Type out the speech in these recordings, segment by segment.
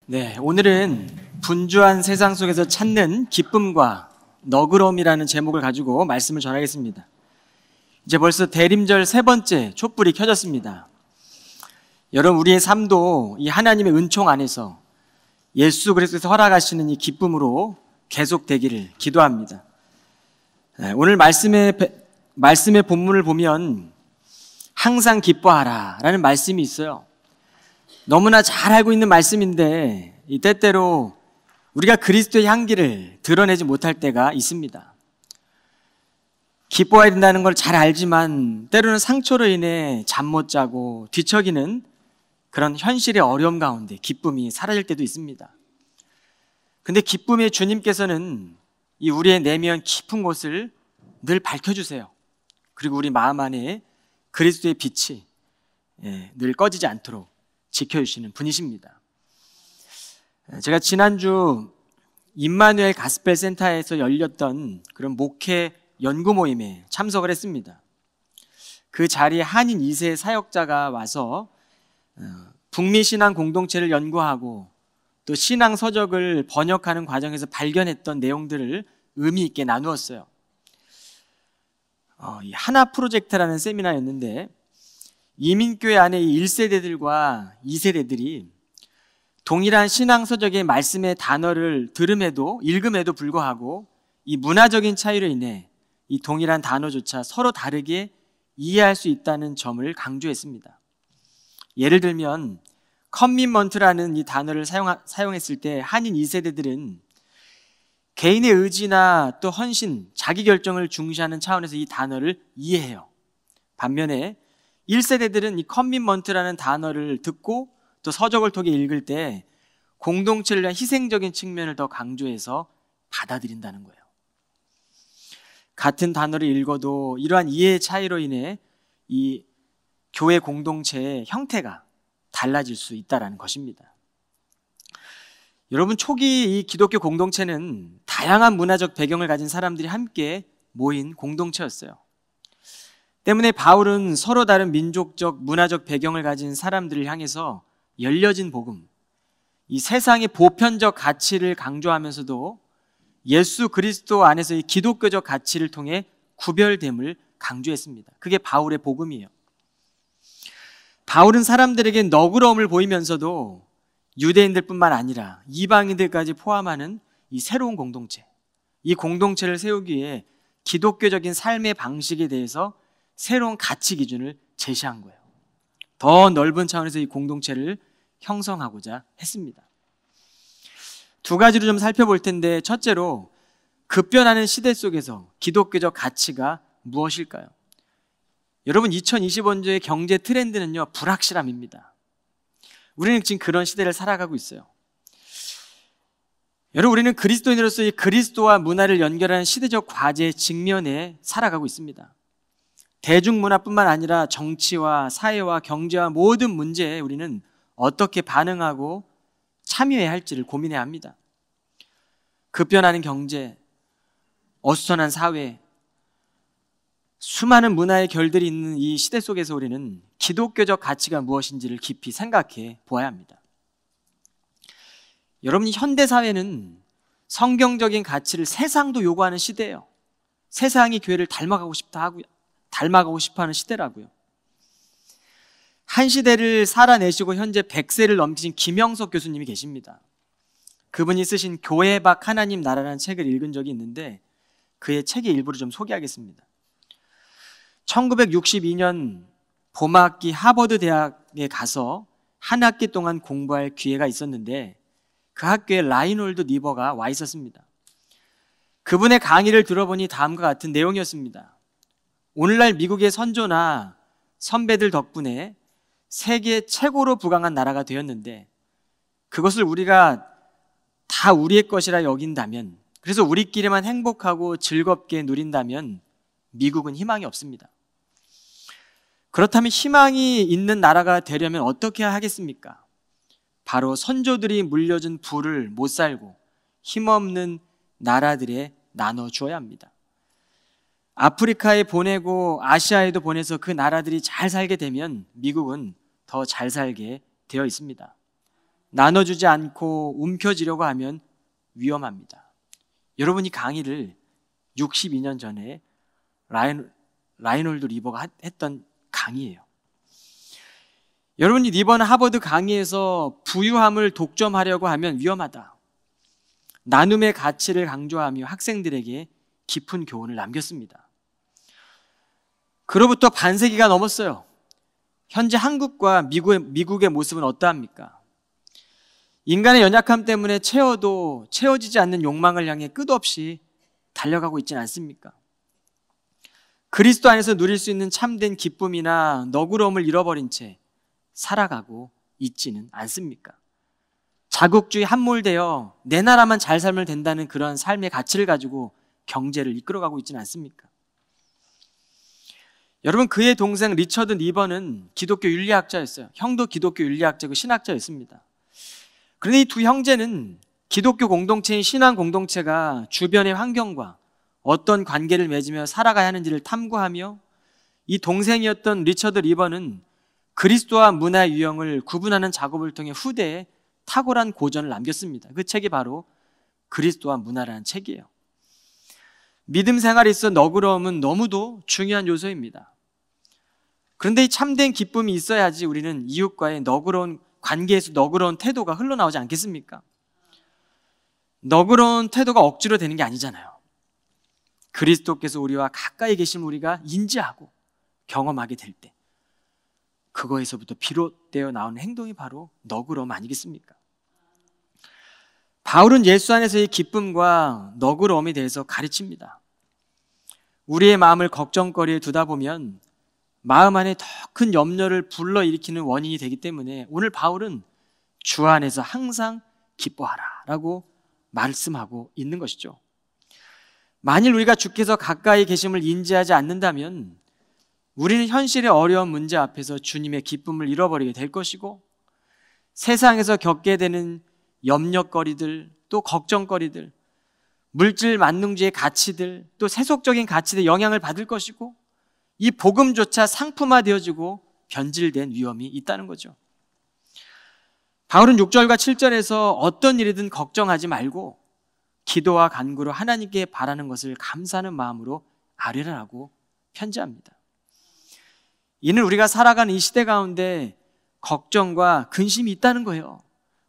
네, 오늘은 분주한 세상 속에서 찾는 기쁨과 너그러움이라는 제목을 가지고 말씀을 전하겠습니다. 이제 벌써 대림절 세 번째 촛불이 켜졌습니다. 여러분, 우리의 삶도 이 하나님의 은총 안에서 예수 그리스도께서 허락하시는 이 기쁨으로 계속되기를 기도합니다. 오늘 말씀의 본문을 보면 항상 기뻐하라 라는 말씀이 있어요. 너무나 잘 알고 있는 말씀인데 이 때때로 우리가 그리스도의 향기를 드러내지 못할 때가 있습니다. 기뻐해야 된다는 걸 잘 알지만 때로는 상처로 인해 잠 못 자고 뒤척이는 그런 현실의 어려움 가운데 기쁨이 사라질 때도 있습니다. 근데 기쁨의 주님께서는 이 우리의 내면 깊은 곳을 늘 밝혀주세요. 그리고 우리 마음 안에 그리스도의 빛이 늘 꺼지지 않도록 지켜주시는 분이십니다. 제가 지난주 임마누엘 가스펠 센터에서 열렸던 그런 목회 연구 모임에 참석을 했습니다. 그 자리에 한인 2세 사역자가 와서 북미 신앙 공동체를 연구하고 또 신앙 서적을 번역하는 과정에서 발견했던 내용들을 의미 있게 나누었어요. 하나 프로젝트라는 세미나였는데 이민교회 안에 1세대들과 2세대들이 동일한 신앙서적의 말씀의 단어를 읽음에도 불구하고 이 문화적인 차이로 인해 이 동일한 단어조차 서로 다르게 이해할 수 있다는 점을 강조했습니다. 예를 들면 커밋먼트라는 이 단어를 사용했을 때 한인 2세대들은 개인의 의지나 또 헌신, 자기결정을 중시하는 차원에서 이 단어를 이해해요. 반면에 1세대들은 이 커밋먼트라는 단어를 듣고 또 서적을 통해 읽을 때 공동체를 위한 희생적인 측면을 더 강조해서 받아들인다는 거예요. 같은 단어를 읽어도 이러한 이해의 차이로 인해 이 교회 공동체의 형태가 달라질 수 있다는 것입니다. 여러분, 초기 이 기독교 공동체는 다양한 문화적 배경을 가진 사람들이 함께 모인 공동체였어요. 때문에 바울은 서로 다른 민족적, 문화적 배경을 가진 사람들을 향해서 열려진 복음, 이 세상의 보편적 가치를 강조하면서도 예수 그리스도 안에서의 기독교적 가치를 통해 구별됨을 강조했습니다. 그게 바울의 복음이에요. 바울은 사람들에게 너그러움을 보이면서도 유대인들뿐만 아니라 이방인들까지 포함하는 이 새로운 공동체, 이 공동체를 세우기 위해 기독교적인 삶의 방식에 대해서 새로운 가치 기준을 제시한 거예요. 더 넓은 차원에서 이 공동체를 형성하고자 했습니다. 두 가지로 좀 살펴볼 텐데, 첫째로 급변하는 시대 속에서 기독교적 가치가 무엇일까요? 여러분, 2025년도의 경제 트렌드는요, 불확실함입니다. 우리는 지금 그런 시대를 살아가고 있어요. 여러분, 우리는 그리스도인으로서 이 그리스도와 문화를 연결하는 시대적 과제의 직면에 살아가고 있습니다. 대중문화뿐만 아니라 정치와 사회와 경제와 모든 문제에 우리는 어떻게 반응하고 참여해야 할지를 고민해야 합니다. 급변하는 경제, 어수선한 사회, 수많은 문화의 결들이 있는 이 시대 속에서 우리는 기독교적 가치가 무엇인지를 깊이 생각해 보아야 합니다. 여러분, 현대사회는 성경적인 가치를 세상도 요구하는 시대예요. 세상이 교회를 닮아가고 싶어 하는 시대라고요. 한 시대를 살아내시고 현재 100세를 넘기신 김영석 교수님이 계십니다. 그분이 쓰신 교회 밖 하나님 나라라는 책을 읽은 적이 있는데 그의 책의 일부를 좀 소개하겠습니다. 1962년 봄학기 하버드 대학에 가서 한 학기 동안 공부할 기회가 있었는데 그 학교에 라이놀드 니버가 와 있었습니다. 그분의 강의를 들어보니 다음과 같은 내용이었습니다. 오늘날 미국의 선조나 선배들 덕분에 세계 최고로 부강한 나라가 되었는데 그것을 우리가 다 우리의 것이라 여긴다면, 그래서 우리끼리만 행복하고 즐겁게 누린다면 미국은 희망이 없습니다. 그렇다면 희망이 있는 나라가 되려면 어떻게 하겠습니까? 바로 선조들이 물려준 부를 못 살고 힘없는 나라들에 나눠주어야 합니다. 아프리카에 보내고 아시아에도 보내서 그 나라들이 잘 살게 되면 미국은 더 잘 살게 되어 있습니다. 나눠주지 않고 움켜쥐려고 하면 위험합니다. 여러분이 강의를 62년 전에 라이놀드 리버가 했던 강의예요. 여러분이 이번 하버드 강의에서 부유함을 독점하려고 하면 위험하다. 나눔의 가치를 강조하며 학생들에게 깊은 교훈을 남겼습니다. 그로부터 반세기가 넘었어요. 현재 한국과 미국의 모습은 어떠합니까? 인간의 연약함 때문에 채워도 채워지지 않는 욕망을 향해 끝없이 달려가고 있지는 않습니까? 그리스도 안에서 누릴 수 있는 참된 기쁨이나 너그러움을 잃어버린 채 살아가고 있지는 않습니까? 자국주의 함몰되어 내 나라만 잘 살면 된다는 그런 삶의 가치를 가지고 경제를 이끌어가고 있지는 않습니까? 여러분, 그의 동생 리처드 니버는 기독교 윤리학자였어요. 형도 기독교 윤리학자고 신학자였습니다. 그런데 이 두 형제는 기독교 공동체인 신앙 공동체가 주변의 환경과 어떤 관계를 맺으며 살아가야 하는지를 탐구하며 이 동생이었던 리처드 리버는 그리스도와 문화의 유형을 구분하는 작업을 통해 후대에 탁월한 고전을 남겼습니다. 그 책이 바로 그리스도와 문화라는 책이에요. 믿음 생활에 있어 너그러움은 너무도 중요한 요소입니다. 그런데 이 참된 기쁨이 있어야지 우리는 이웃과의 너그러운 관계에서 너그러운 태도가 흘러나오지 않겠습니까? 너그러운 태도가 억지로 되는 게 아니잖아요. 그리스도께서 우리와 가까이 계신 우리가 인지하고 경험하게 될 때 그거에서부터 비롯되어 나오는 행동이 바로 너그러움 아니겠습니까? 바울은 예수 안에서의 기쁨과 너그러움에 대해서 가르칩니다. 우리의 마음을 걱정거리에 두다 보면 마음 안에 더 큰 염려를 불러일으키는 원인이 되기 때문에 오늘 바울은 주 안에서 항상 기뻐하라 라고 말씀하고 있는 것이죠. 만일 우리가 주께서 가까이 계심을 인지하지 않는다면 우리는 현실의 어려운 문제 앞에서 주님의 기쁨을 잃어버리게 될 것이고 세상에서 겪게 되는 염려거리들, 또 걱정거리들, 물질 만능주의 가치들, 또 세속적인 가치들 영향을 받을 것이고 이 복음조차 상품화되어지고 변질된 위험이 있다는 거죠. 바울은 6절과 7절에서 어떤 일이든 걱정하지 말고 기도와 간구로 하나님께 바라는 것을 감사하는 마음으로 아뢰라라고 편지합니다. 이는 우리가 살아가는 이 시대 가운데 걱정과 근심이 있다는 거예요.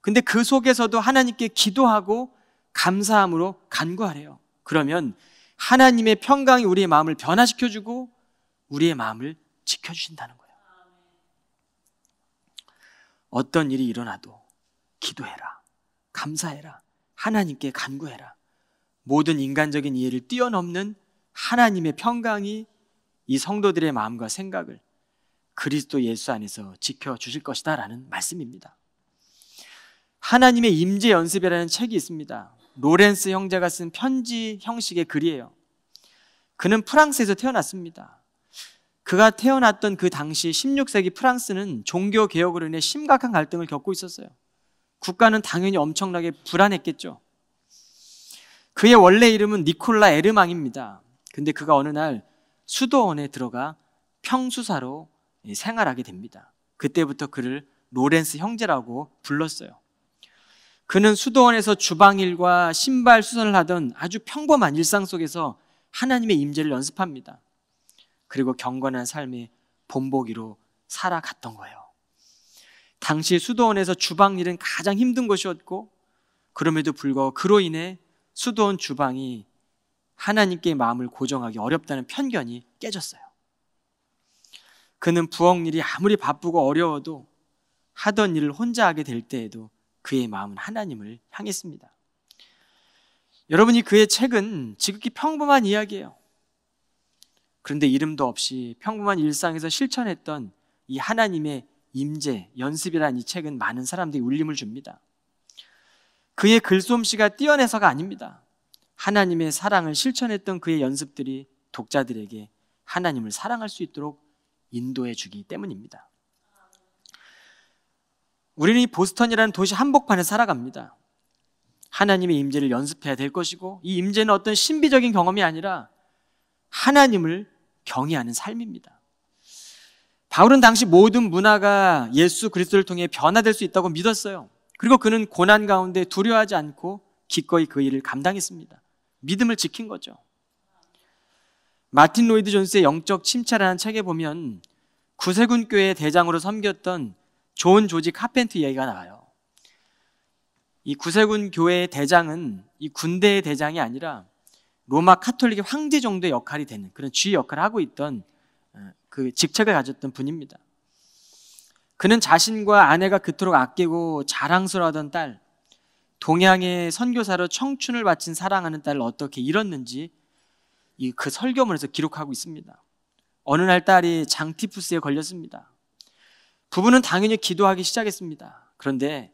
근데 그 속에서도 하나님께 기도하고 감사함으로 간구하래요. 그러면 하나님의 평강이 우리의 마음을 변화시켜주고 우리의 마음을 지켜주신다는 거예요. 어떤 일이 일어나도 기도해라, 감사해라, 하나님께 간구해라. 모든 인간적인 이해를 뛰어넘는 하나님의 평강이 이 성도들의 마음과 생각을 그리스도 예수 안에서 지켜주실 것이다 라는 말씀입니다. 하나님의 임재 연습이라는 책이 있습니다. 로렌스 형제가 쓴 편지 형식의 글이에요. 그는 프랑스에서 태어났습니다. 그가 태어났던 그 당시 16세기 프랑스는 종교 개혁으로 인해 심각한 갈등을 겪고 있었어요. 국가는 당연히 엄청나게 불안했겠죠. 그의 원래 이름은 니콜라 에르망입니다. 근데 그가 어느 날 수도원에 들어가 평수사로 생활하게 됩니다. 그때부터 그를 로렌스 형제라고 불렀어요. 그는 수도원에서 주방일과 신발 수선을 하던 아주 평범한 일상 속에서 하나님의 임재를 연습합니다. 그리고 경건한 삶의 본보기로 살아갔던 거예요. 당시 수도원에서 주방일은 가장 힘든 것이었고 그럼에도 불구하고 그로 인해 수도원 주방이 하나님께 마음을 고정하기 어렵다는 편견이 깨졌어요. 그는 부엌 일이 아무리 바쁘고 어려워도 하던 일을 혼자 하게 될 때에도 그의 마음은 하나님을 향했습니다. 여러분이 그의 책은 지극히 평범한 이야기예요. 그런데 이름도 없이 평범한 일상에서 실천했던 이 하나님의 임재, 연습이라는 이 책은 많은 사람들이 울림을 줍니다. 그의 글솜씨가 뛰어내서가 아닙니다. 하나님의 사랑을 실천했던 그의 연습들이 독자들에게 하나님을 사랑할 수 있도록 인도해 주기 때문입니다. 우리는 이 보스턴이라는 도시 한복판에 살아갑니다. 하나님의 임재를 연습해야 될 것이고 이 임재는 어떤 신비적인 경험이 아니라 하나님을 경외하는 삶입니다. 바울은 당시 모든 문화가 예수 그리스도를 통해 변화될 수 있다고 믿었어요. 그리고 그는 고난 가운데 두려워하지 않고 기꺼이 그 일을 감당했습니다. 믿음을 지킨 거죠. 마틴 로이드 존스의 영적 침체라는 책에 보면 구세군 교회의 대장으로 섬겼던 존 조지 카펜터 이야기가 나와요. 이 구세군 교회의 대장은 이 군대의 대장이 아니라 로마 카톨릭의 황제 정도의 역할이 되는 그런 주의 역할을 하고 있던 그 직책을 가졌던 분입니다. 그는 자신과 아내가 그토록 아끼고 자랑스러워하던 딸, 동양의 선교사로 청춘을 바친 사랑하는 딸을 어떻게 잃었는지 그 설교문에서 기록하고 있습니다. 어느 날 딸이 장티푸스에 걸렸습니다. 부부는 당연히 기도하기 시작했습니다. 그런데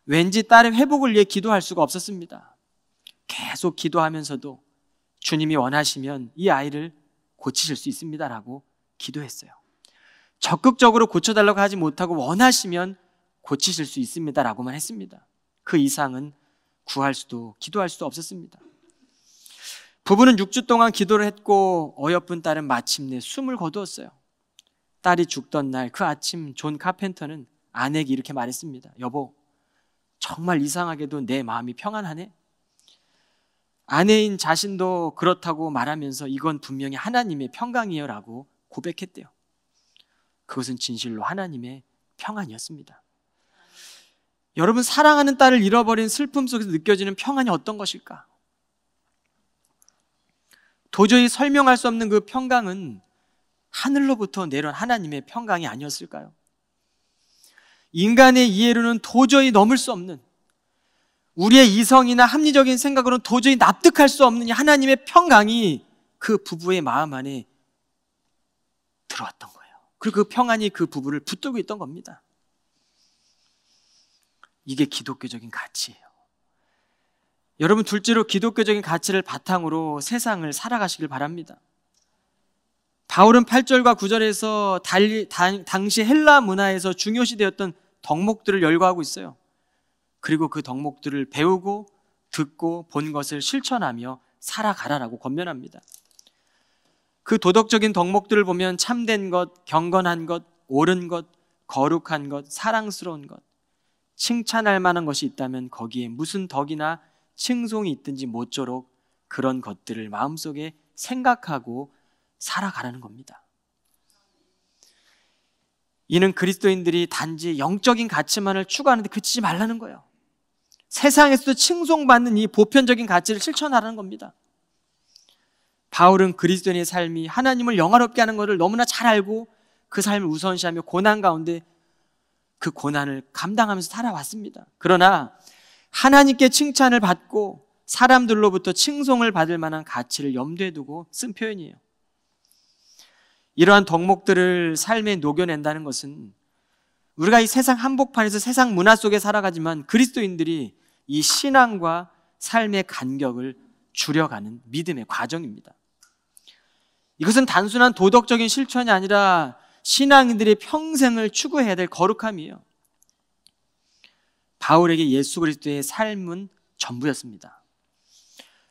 왠지 딸의 회복을 위해 기도할 수가 없었습니다. 계속 기도하면서도 주님이 원하시면 이 아이를 고치실 수 있습니다라고 기도했어요. 적극적으로 고쳐달라고 하지 못하고 원하시면 고치실 수 있습니다라고만 했습니다. 그 이상은 기도할 수도 없었습니다. 부부는 6주 동안 기도를 했고 어여쁜 딸은 마침내 숨을 거두었어요. 딸이 죽던 날 그 아침 존 카펜터는 아내에게 이렇게 말했습니다. 여보, 정말 이상하게도 내 마음이 평안하네. 아내인 자신도 그렇다고 말하면서 이건 분명히 하나님의 평강이에요 라고 고백했대요. 그것은 진실로 하나님의 평안이었습니다. 여러분, 사랑하는 딸을 잃어버린 슬픔 속에서 느껴지는 평안이 어떤 것일까? 도저히 설명할 수 없는 그 평강은 하늘로부터 내려온 하나님의 평강이 아니었을까요? 인간의 이해로는 도저히 넘을 수 없는, 우리의 이성이나 합리적인 생각으로는 도저히 납득할 수 없는 하나님의 평강이 그 부부의 마음 안에 들어왔던 거예요. 그리고 그 평안이 그 부부를 붙들고 있던 겁니다. 이게 기독교적인 가치예요. 여러분, 둘째로 기독교적인 가치를 바탕으로 세상을 살아가시길 바랍니다. 바울은 8절과 9절에서 당시 헬라 문화에서 중요시되었던 덕목들을 열거하고 있어요. 그리고 그 덕목들을 배우고 듣고 본 것을 실천하며 살아가라라고 권면합니다. 그 도덕적인 덕목들을 보면 참된 것, 경건한 것, 옳은 것, 거룩한 것, 사랑스러운 것, 칭찬할 만한 것이 있다면 거기에 무슨 덕이나 칭송이 있든지 모쪼록 그런 것들을 마음속에 생각하고 살아가라는 겁니다. 이는 그리스도인들이 단지 영적인 가치만을 추구하는데 그치지 말라는 거예요. 세상에서도 칭송받는 이 보편적인 가치를 실천하라는 겁니다. 바울은 그리스도인의 삶이 하나님을 영화롭게 하는 것을 너무나 잘 알고 그 삶을 우선시하며 고난 가운데 그 고난을 감당하면서 살아왔습니다. 그러나 하나님께 칭찬을 받고 사람들로부터 칭송을 받을 만한 가치를 염두에 두고 쓴 표현이에요. 이러한 덕목들을 삶에 녹여낸다는 것은 우리가 이 세상 한복판에서 세상 문화 속에 살아가지만 그리스도인들이 이 신앙과 삶의 간격을 줄여가는 믿음의 과정입니다. 이것은 단순한 도덕적인 실천이 아니라 신앙인들의 평생을 추구해야 될 거룩함이에요. 바울에게 예수 그리스도의 삶은 전부였습니다.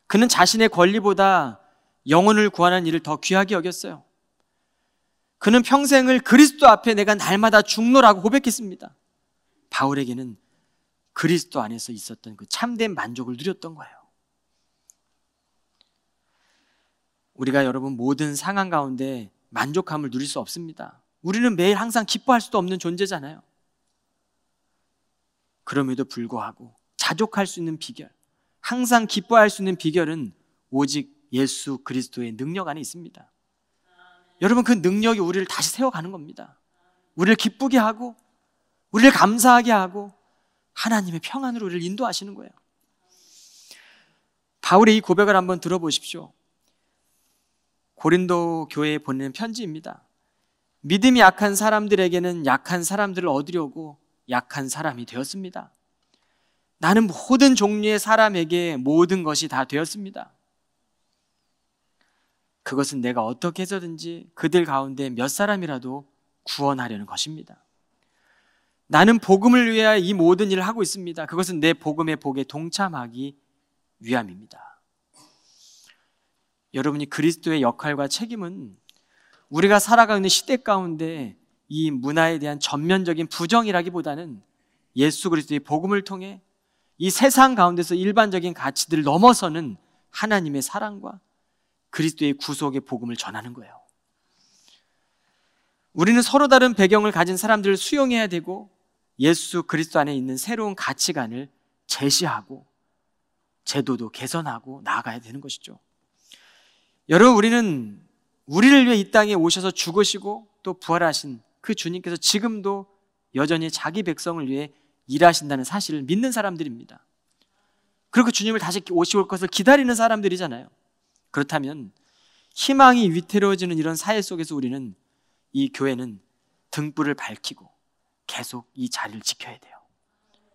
그는 자신의 권리보다 영혼을 구하는 일을 더 귀하게 여겼어요. 그는 평생을 그리스도 앞에 내가 날마다 죽노라고 고백했습니다. 바울에게는 그리스도 안에서 있었던 그 참된 만족을 누렸던 거예요. 우리가 여러분 모든 상황 가운데 만족함을 누릴 수 없습니다. 우리는 매일 항상 기뻐할 수도 없는 존재잖아요. 그럼에도 불구하고 자족할 수 있는 비결, 항상 기뻐할 수 있는 비결은 오직 예수 그리스도의 능력 안에 있습니다. 여러분, 그 능력이 우리를 다시 세워가는 겁니다. 우리를 기쁘게 하고 우리를 감사하게 하고 하나님의 평안으로 우리를 인도하시는 거예요. 바울의 이 고백을 한번 들어보십시오. 고린도 교회에 보내는 편지입니다. 믿음이 약한 사람들에게는 약한 사람들을 얻으려고 약한 사람이 되었습니다. 나는 모든 종류의 사람에게 모든 것이 다 되었습니다. 그것은 내가 어떻게 해서든지 그들 가운데 몇 사람이라도 구원하려는 것입니다. 나는 복음을 위하여 이 모든 일을 하고 있습니다. 그것은 내 복음의 복에 동참하기 위함입니다. 여러분이 그리스도의 역할과 책임은 우리가 살아가는 시대 가운데 이 문화에 대한 전면적인 부정이라기보다는 예수 그리스도의 복음을 통해 이 세상 가운데서 일반적인 가치들을 넘어서는 하나님의 사랑과 그리스도의 구속의 복음을 전하는 거예요. 우리는 서로 다른 배경을 가진 사람들을 수용해야 되고 예수 그리스도 안에 있는 새로운 가치관을 제시하고 제도도 개선하고 나아가야 되는 것이죠. 여러분, 우리는 우리를 위해 이 땅에 오셔서 죽으시고 또 부활하신 그 주님께서 지금도 여전히 자기 백성을 위해 일하신다는 사실을 믿는 사람들입니다. 그리고 주님을 다시 오실 것을 기다리는 사람들이잖아요. 그렇다면 희망이 위태로워지는 이런 사회 속에서 우리는, 이 교회는 등불을 밝히고 계속 이 자리를 지켜야 돼요.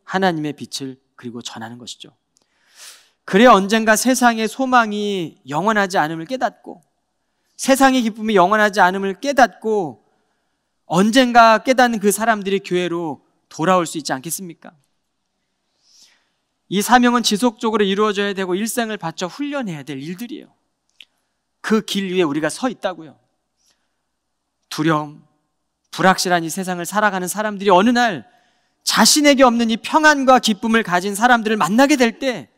하나님의 빛을 그리고 전하는 것이죠. 그래야 언젠가 세상의 소망이 영원하지 않음을 깨닫고, 세상의 기쁨이 영원하지 않음을 깨닫고 언젠가 깨닫는 그 사람들이 교회로 돌아올 수 있지 않겠습니까? 이 사명은 지속적으로 이루어져야 되고 일생을 바쳐 훈련해야 될 일들이에요. 그 길 위에 우리가 서 있다고요. 두려움, 불확실한 이 세상을 살아가는 사람들이 어느 날 자신에게 없는 이 평안과 기쁨을 가진 사람들을 만나게 될 때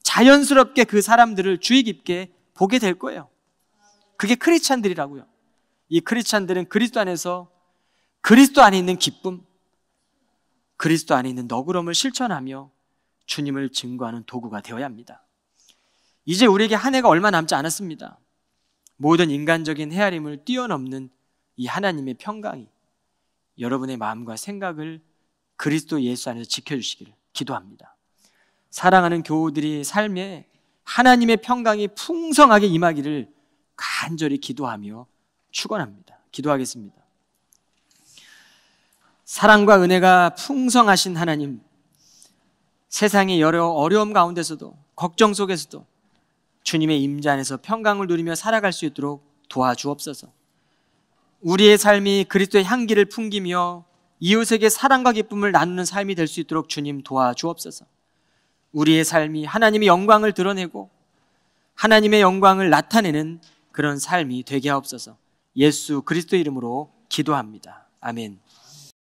자연스럽게 그 사람들을 주의 깊게 보게 될 거예요. 그게 크리스찬들이라고요. 이 크리스찬들은 그리스도 안에서 그리스도 안에 있는 기쁨, 그리스도 안에 있는 너그러움을 실천하며 주님을 증거하는 도구가 되어야 합니다. 이제 우리에게 한 해가 얼마 남지 않았습니다. 모든 인간적인 헤아림을 뛰어넘는 이 하나님의 평강이 여러분의 마음과 생각을 그리스도 예수 안에서 지켜주시기를 기도합니다. 사랑하는 교우들이 삶에 하나님의 평강이 풍성하게 임하기를 간절히 기도하며 축원합니다. 기도하겠습니다. 사랑과 은혜가 풍성하신 하나님, 세상의 여러 어려움 가운데서도 걱정 속에서도 주님의 임재 안에서 평강을 누리며 살아갈 수 있도록 도와주옵소서. 우리의 삶이 그리스도의 향기를 풍기며 이웃에게 사랑과 기쁨을 나누는 삶이 될 수 있도록 주님 도와주옵소서. 우리의 삶이 하나님의 영광을 드러내고 하나님의 영광을 나타내는 그런 삶이 되게 하옵소서. 예수 그리스도 이름으로 기도합니다. 아멘.